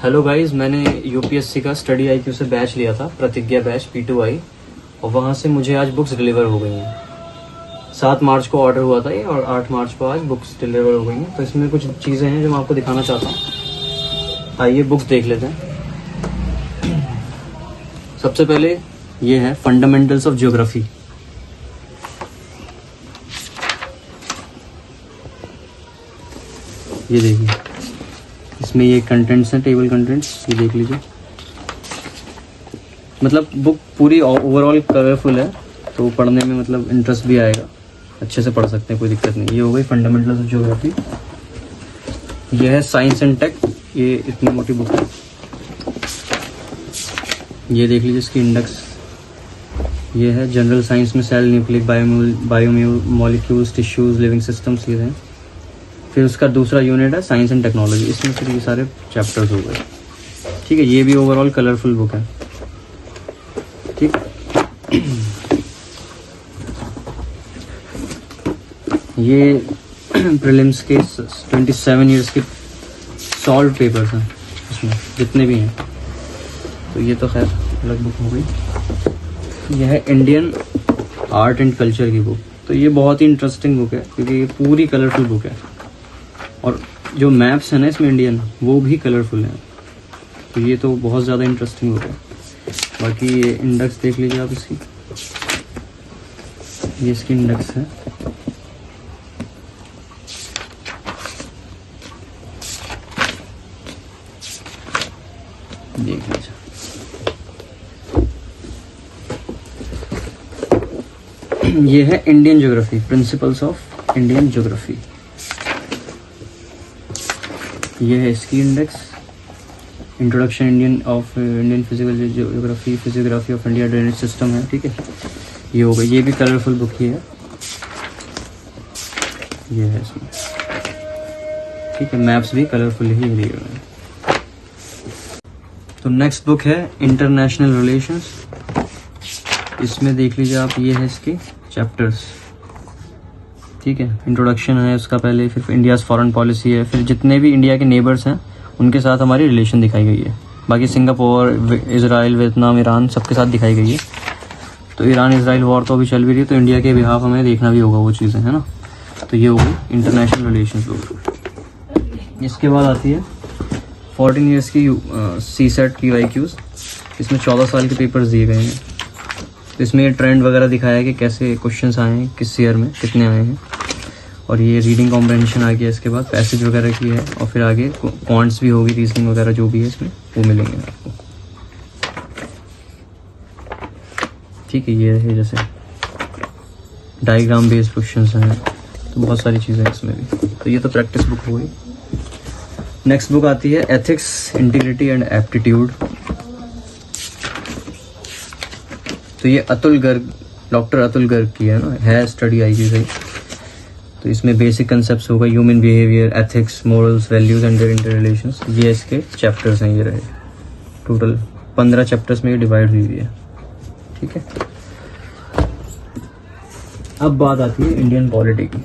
Hello guys, मैंने UPSC का study IQ से बैच लिया था, प्रतिज्ञा बैच P2I, और वहाँ से मुझे आज बुक्स डिलीवर हो गई हैं। 7 मार्च को ऑर्डर हुआ था ये, और 8 मार्च को आज बुक्स डिलीवर हो गई हैं। तो इसमें कुछ चीज़ें हैं जो मैं आपको दिखाना चाहता हूँ। आइए बुक्स देख लेते हैं। सबसे पहले ये है फंडामेंटल्स ऑफ ज्योग्राफी। ये देखिए, इसमें ये कंटेंट्स हैं, टेबल कंटेंट्स, ये देख लीजिए। मतलब बुक पूरी ओवरऑल कलरफुल है, तो पढ़ने में मतलब इंटरेस्ट भी आएगा, अच्छे से पढ़ सकते हैं, कोई दिक्कत नहीं। ये हो गई फंडामेंटल्स ऑफ ज्योग्राफी। ये है साइंस एंड टेक, ये इतनी मोटी बुक है। ये देख लीजिए इसकी इंडेक्स। ये है जनरल साइंस में cell, nucleic, biomolecules, tissues, living systems, ये हैं। फिर उसका दूसरा यूनिट है साइंस एंड टेक्नोलॉजी, इसमें फिर ये सारे चैप्टर्स हो गए। ठीक है, ये भी ओवरऑल कलरफुल बुक है। ठीक, ये प्रीलिम्स के 27 ईयर्स के सॉल्व पेपर्स हैं इसमें, जितने भी हैं। तो ये तो खैर अलग बुक हो गई। यह है इंडियन आर्ट एंड कल्चर की बुक। तो ये बहुत ही इंटरेस्टिंग बुक है, क्योंकि ये पूरी कलरफुल बुक है, और जो मैप्स हैं ना इसमें इंडियन, वो भी कलरफुल हैं। तो ये तो बहुत ज़्यादा इंटरेस्टिंग बुक है। बाकी ये इंडेक्स देख लीजिए आप इसकी, ये इसकी इंडेक्स है। देख लीजिए। ये है Indian geography, principles of Indian geography. ये है इसकी index. Introduction Indian physical geography, physiography of India, drainage system है। ठीक है, ये हो गई। ये भी कलरफुल बुक ही है, ये है इसमें। ठीक है, मैप्स भी कलरफुल ही दिए हुए हैं। तो नेक्स्ट बुक है इंटरनेशनल रिलेशंस। इसमें देख लीजिए आप, ये है इसके चैप्टर्स। ठीक है, इंट्रोडक्शन है उसका पहले, फिर इंडियाज़ फॉरेन पॉलिसी है, फिर जितने भी इंडिया के नेबर्स हैं उनके साथ हमारी रिलेशन दिखाई गई है। बाकी सिंगापुर, इजराइल, वियतनाम, ईरान, सबके साथ दिखाई गई है। तो ईरान इजराइल वॉर तो अभी चल भी रही है, तो इंडिया के बिहाफ हमें देखना भी होगा वो चीज़ें, है ना। तो ये होगी इंटरनेशनल रिलेशन बुक। इसके बाद आती है 14 ईयर्स की CSET PYQs। इसमें 14 साल के पेपर्स दिए गए हैं। तो इसमें ये ट्रेंड वगैरह दिखाया है कि कैसे क्वेश्चंस आए हैं, किस ईयर में कितने आए हैं। और ये रीडिंग कॉम्प्रहेंशन आ गया, इसके बाद पैसेज वगैरह की है, और फिर आगे क्वांट्स भी होगी, रीजनिंग वगैरह जो भी है इसमें वो मिलेंगे आपको। ठीक है, ये है जैसे डायग्राम बेस्ड क्वेश्चंस हैं, तो बहुत सारी चीज़ें हैं इसमें भी। तो ये तो प्रैक्टिस बुक हो गई। नेक्स्ट बुक आती है एथिक्स, इंटीग्रिटी एंड एप्टीट्यूड। तो ये अतुल गर्ग, डॉक्टर अतुल गर्ग की है ना, है स्टडी आई की। तो इसमें बेसिक कंसेप्ट्स होगा, human behaviour, ethics, morals, values and their interrelations. ये इसके चैप्टर्स हैं, ये रहे। टोटल 15 चैप्टर्स में ये डिवाइड हुई है। ठीक है, अब बात आती है इंडियन पॉलिटी की।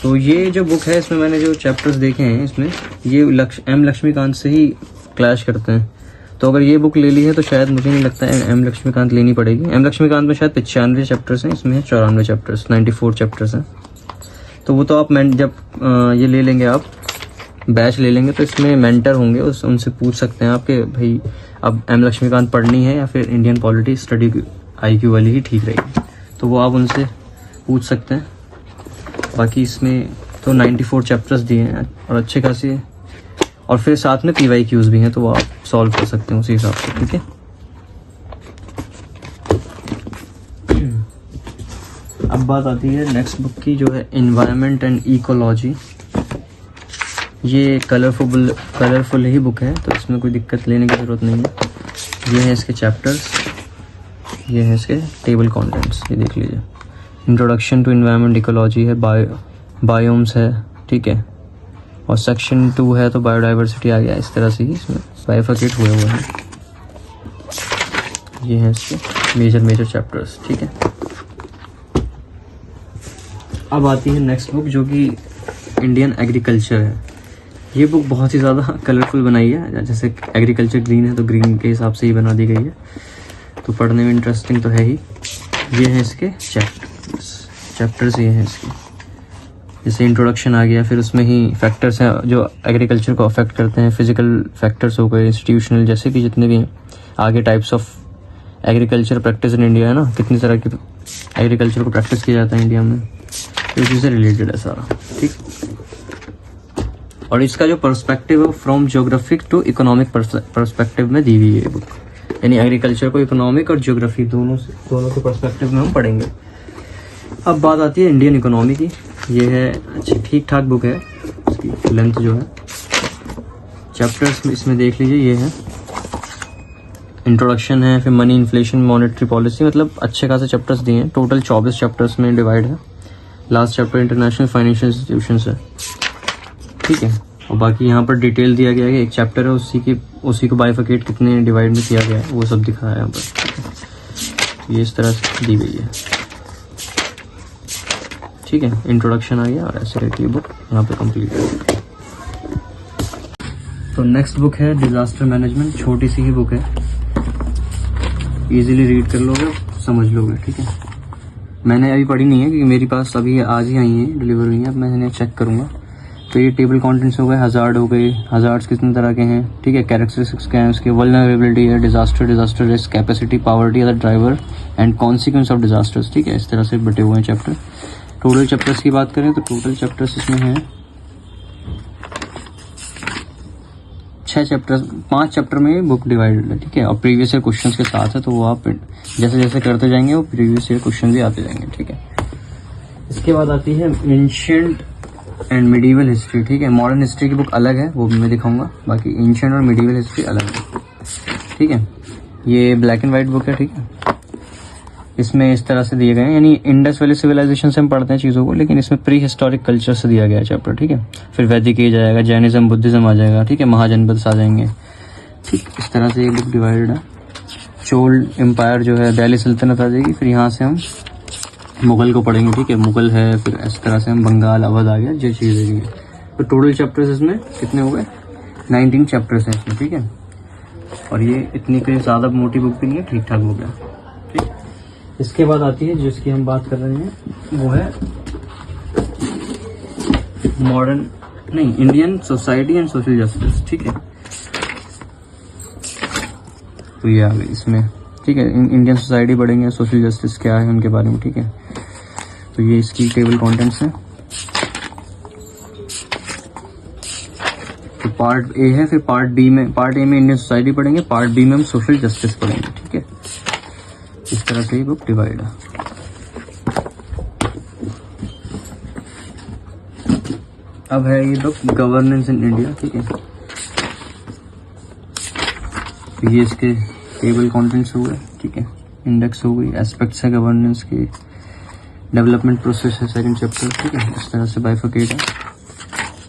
तो ये जो बुक है, इसमें मैंने जो चैप्टर्स देखे हैं, इसमें ये M लक्ष्मीकांत से ही क्लैश करते हैं। तो अगर ये बुक ले ली है तो शायद मुझे नहीं लगता है M लक्ष्मीकांत लेनी पड़ेगी। M लक्ष्मीकांत में शायद 95 चैप्टर्स हैं, इसमें है 94 चैप्टर्स, 94 चैप्टर्स हैं। तो वो तो आप जब ये ले लेंगे, आप बैच ले लेंगे, तो इसमें मेंटर होंगे, उनसे पूछ सकते हैं आप कि भाई अब M लक्ष्मीकांत पढ़नी है या फिर इंडियन पॉलिटी स्टडी IQ वाली ही ठीक रहेगी। तो वो आप उनसे पूछ सकते हैं। बाकी इसमें तो 94 चैप्टर्स दिए हैं और अच्छे खासे, और फिर साथ में PYQs भी हैं, तो वो आप सॉल्व कर सकते हैं उसी हिसाब से। ठीक है, अब बात आती है नेक्स्ट बुक की, जो है इन्वायरमेंट एंड इकोलॉजी। ये कलरफुल ही बुक है, तो इसमें कोई दिक्कत लेने की ज़रूरत नहीं है। ये है इसके चैप्टर्स, ये है इसके टेबल कंटेंट्स, ये देख लीजिए। इंट्रोडक्शन टू इन्वायरमेंट इकोलॉजी है, बायोम्स है। ठीक है, और सेक्शन 2 है तो बायोडाइवर्सिटी आ गया। इस तरह से ही इसमें बाइफर्केट हुए हुए हैं। ये हैं इसके मेजर चैप्टर्स। ठीक है, अब आती है नेक्स्ट बुक, जो कि इंडियन एग्रीकल्चर है। ये बुक बहुत ही ज़्यादा कलरफुल बनाई है, जैसे एग्रीकल्चर ग्रीन है तो ग्रीन के हिसाब से ही बना दी गई है, तो पढ़ने में इंटरेस्टिंग तो है ही। ये हैं इसके चैप्टर्स ये हैं इसके, जैसे इंट्रोडक्शन आ गया, फिर उसमें ही फैक्टर्स हैं जो एग्रीकल्चर को अफेक्ट करते हैं, फिजिकल फैक्टर्स हो गए, इंस्टीट्यूशनल, जैसे भी जितने भी हैं आगे types of agriculture practice in India है ना, कितनी तरह की एग्रीकल्चर को प्रैक्टिस किया जाता है इंडिया में, तो इसी से रिलेटेड है सारा, ठीक। और इसका जो पर्सपेक्टिव है from geographic to economic perspective में दी हुई है ये बुक, यानी एग्रीकल्चर को इकोनॉमिक और ज्योग्राफी दोनों के पर्सपेक्टिव में हम पढ़ेंगे। अब बात आती है इंडियन इकोनॉमी की। ये है अच्छी ठीक ठाक बुक है, इसकी लेंथ जो है, चैप्टर्स इसमें देख लीजिए, ये है इंट्रोडक्शन है, फिर मनी, इन्फ्लेशन, मॉनेटरी पॉलिसी, मतलब अच्छे खासे चैप्टर्स दिए हैं। टोटल 24 चैप्टर्स में डिवाइड है। Last chapter international financial institutions है, ठीक है। और बाकी यहाँ पर डिटेल दिया गया है कि एक चैप्टर है उसी को बाइफिकेट कितने डिवाइड में किया गया है, वो सब दिखाया है यहाँ पर। ये इस तरह से दी गई है, ठीक है। इंट्रोडक्शन आ गया और ऐसे रहती है बुक यहाँ पे कंप्लीट है। तो नेक्स्ट बुक है डिजास्टर मैनेजमेंट, छोटी सी ही बुक है, इजीली रीड कर लोगे, समझ लोगे, ठीक है। मैंने अभी पढ़ी नहीं है क्योंकि मेरे पास अभी आज ही आई है, डिलीवर हुई है, अब मैं इन्हें चेक करूँगा। तो ये टेबल कंटेंट्स हो गए, हजार्ड हो गए, हजार्ड्स कितने तरह के हैं, ठीक है। कैरेक्टरिस्टिक्स क्या है उसके, वल्नरेबिलिटी है, disaster risk, capacity, poverty other driver and consequence of disasters, ठीक है। इस तरह से बटे हुए हैं चैप्टर। टोटल चैप्टर्स की बात करें तो टोटल चैप्टर्स इसमें हैं 6 चैप्टर्स, 5 चैप्टर में बुक डिवाइडेड है, ठीक है। और प्रीवियस ईयर क्वेश्चंस के साथ है, तो वो आप जैसे जैसे करते जाएंगे वो प्रीवियस ईयर क्वेश्चन भी आते जाएंगे, ठीक है। इसके बाद आती है एंशिएंट एंड मिडिवल हिस्ट्री, ठीक है। मॉडर्न हिस्ट्री की बुक अलग है, वो भी मैं दिखाऊंगा, बाकी एंशिएंट और मिडिवल हिस्ट्री अलग है, ठीक है। ये ब्लैक एंड व्हाइट बुक है, ठीक है। इसमें इस तरह से दिए गए हैं, यानी इंडस वैली सिविलाइजेशन से हम पढ़ते हैं चीज़ों को, लेकिन इसमें प्री हिस्टोरिक कल्चर से दिया गया है चैप्टर, ठीक है। फिर वैदिक एज आएगा, जैनिज्म, बुद्धिज्म आ जाएगा, ठीक है, महाजनपद आ जाएंगे, ठीक। इस तरह से ये बुक डिवाइडेड है। चोल एम्पायर जो है, दिल्ली सल्तनत आ जाएगी, फिर यहाँ से हम मुगल को पढ़ेंगे, ठीक है। मुगल है, फिर इस तरह से हम बंगाल, अवध आ गया, जो चीज़ें हैं। तो टोटल चैप्टर्स इसमें कितने हो गए, 19 चैप्टर्स हैं इसमें, ठीक है। और ये इतनी कोई ज़्यादा मोटी बुक भी नहीं है, ठीक ठाक बुक है, ठीक। इसके बाद आती है जिसकी हम बात कर रहे हैं, वो है मॉडर्न नहीं Indian society and social justice, ठीक है। तो ये आ गई इसमें, ठीक है। इंडियन सोसाइटी पढ़ेंगे, सोशल जस्टिस क्या है उनके बारे में, ठीक है। तो ये इसकी टेबल कंटेंट्स है। तो पार्ट ए है, फिर पार्ट ए में इंडियन सोसाइटी पढ़ेंगे, पार्ट बी में हम सोशल जस्टिस पढ़ेंगे, ठीक है। इस तरह से ये बुक डिवाइड है। अब है ये बुक गवर्नेंस इन इंडिया, ठीक है। तो ये इसके टेबल कंटेंट्स हो गए, ठीक है। इंडेक्स हो गई, एस्पेक्ट्स है गवर्नेंस के, डेवलपमेंट प्रोसेस है सेकंड चैप्टर, ठीक है। इस तरह से बाइफिकेट है।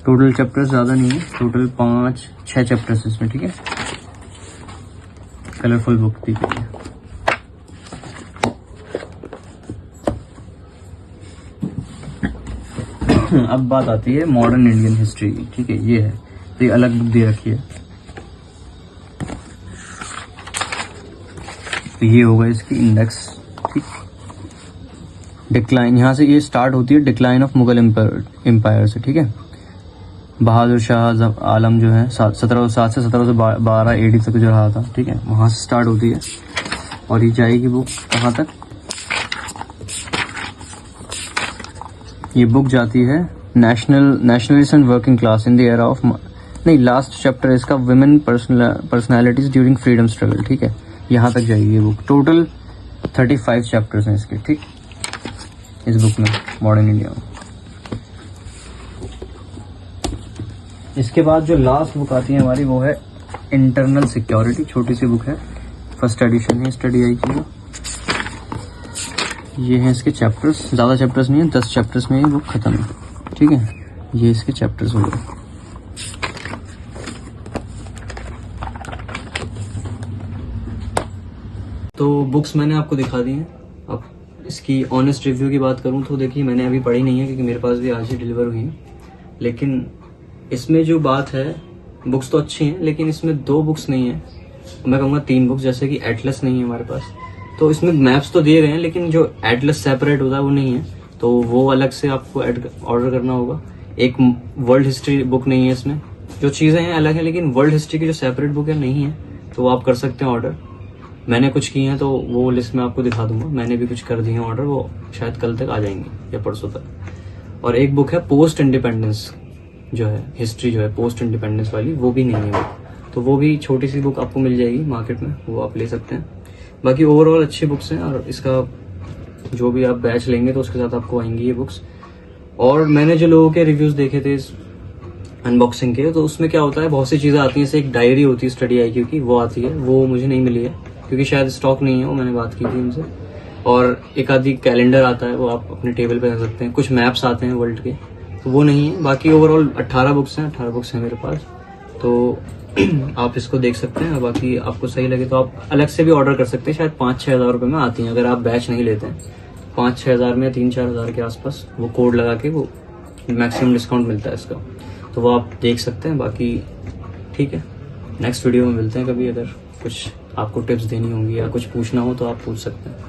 टोटल चैप्टर्स ज़्यादा नहीं है, टोटल 5-6 चैप्टर्स इसमें, ठीक है। कलरफुल बुक थी, ठीक है। अब बात आती है मॉडर्न इंडियन हिस्ट्री की, ठीक है। ये है, तो ये अलग बुक दे रखी है। तो ये होगा इसकी इंडेक्स, ठीक। डिक्लाइन, यहाँ से ये स्टार्ट होती है डिक्लाइन ऑफ मुगल एम्पायर से, ठीक है। बहादुर शाह आलम जो है 1707 से 1712 AD तक जो रहा था, ठीक है, वहाँ से स्टार्ट होती है। और ये जाएगी बुक कहाँ तक, ये बुक जाती है nationalist and working class in the era of, नहीं लास्ट चैप्टर इसका women personalities during freedom struggle, ठीक है। यहाँ तक जाएगी ये बुक। टोटल 35 चैप्टर्स हैं इसके, ठीक, इस बुक में मॉडर्न इंडिया में। इसके बाद जो लास्ट बुक आती है हमारी, वो है इंटरनल सिक्योरिटी, छोटी सी बुक है, फर्स्ट एडिशन है, स्टडी आई की। ये हैं इसके चैप्टर्स, ज़्यादा चैप्टर्स नहीं है, 10 चैप्टर्स में ये बुक खत्म है, ठीक है। ये इसके चैप्टर्स हो गए। तो बुक्स मैंने आपको दिखा दी हैं। अब इसकी ऑनेस्ट रिव्यू की बात करूं तो देखिए, मैंने अभी पढ़ी नहीं है क्योंकि मेरे पास भी आज ही डिलीवर हुई है, लेकिन इसमें जो बात है, बुक्स तो अच्छी हैं लेकिन इसमें 2 बुक्स नहीं है, मैं कहूँगा 3 बुक्स, जैसे कि एटलस नहीं है हमारे पास। तो इसमें मैप्स तो दिए गए हैं लेकिन जो एटलस सेपरेट होता है वो नहीं है, तो वो अलग से आपको ऑर्डर करना होगा। एक वर्ल्ड हिस्ट्री बुक नहीं है इसमें, जो चीज़ें हैं अलग है लेकिन वर्ल्ड हिस्ट्री की जो सेपरेट बुक है नहीं है, तो वो आप कर सकते हैं ऑर्डर। मैंने कुछ किए हैं तो वो लिस्ट में आपको दिखा दूंगा, मैंने भी कुछ कर दिए हैं ऑर्डर, वो शायद कल तक आ जाएंगे या परसों तक। और एक बुक है पोस्ट इंडिपेंडेंस, जो है हिस्ट्री जो है पोस्ट इंडिपेंडेंस वाली, वो भी नहीं है बुक, तो वो भी छोटी सी बुक आपको मिल जाएगी मार्केट में, वो आप ले सकते हैं। बाकी ओवरऑल अच्छी बुक्स हैं, और इसका जो भी आप बैच लेंगे तो उसके साथ आपको आएंगी ये बुक्स। और मैंने जो लोगों के रिव्यूज देखे थे इस अनबॉक्सिंग के, तो उसमें क्या होता है, बहुत सी चीज़ें आती हैं, जैसे एक डायरी होती है स्टडी IQ की, वो आती है, वो मुझे नहीं मिली है क्योंकि शायद स्टॉक नहीं है, वो मैंने बात की थी उनसे। और एक आधी कैलेंडर आता है, वो आप अपने टेबल पे रख सकते हैं। कुछ मैप्स आते हैं वर्ल्ड के, तो वो नहीं है। बाकी ओवरऑल 18 बुक्स हैं, 18 बुक्स हैं मेरे पास, तो आप इसको देख सकते हैं। बाकी आपको सही लगे तो आप अलग से भी ऑर्डर कर सकते हैं, शायद 5-6 हज़ार रुपये में आती हैं अगर आप बैच नहीं लेते हैं। 5-6 हज़ार में 3-4 हज़ार के आसपास वो कोड लगा के वो मैक्सिमम डिस्काउंट मिलता है इसका, तो वो आप देख सकते हैं। बाकी ठीक है, नेक्स्ट वीडियो में मिलते हैं कभी। अगर कुछ आपको टिप्स देनी होंगी या कुछ पूछना हो तो आप पूछ सकते हैं।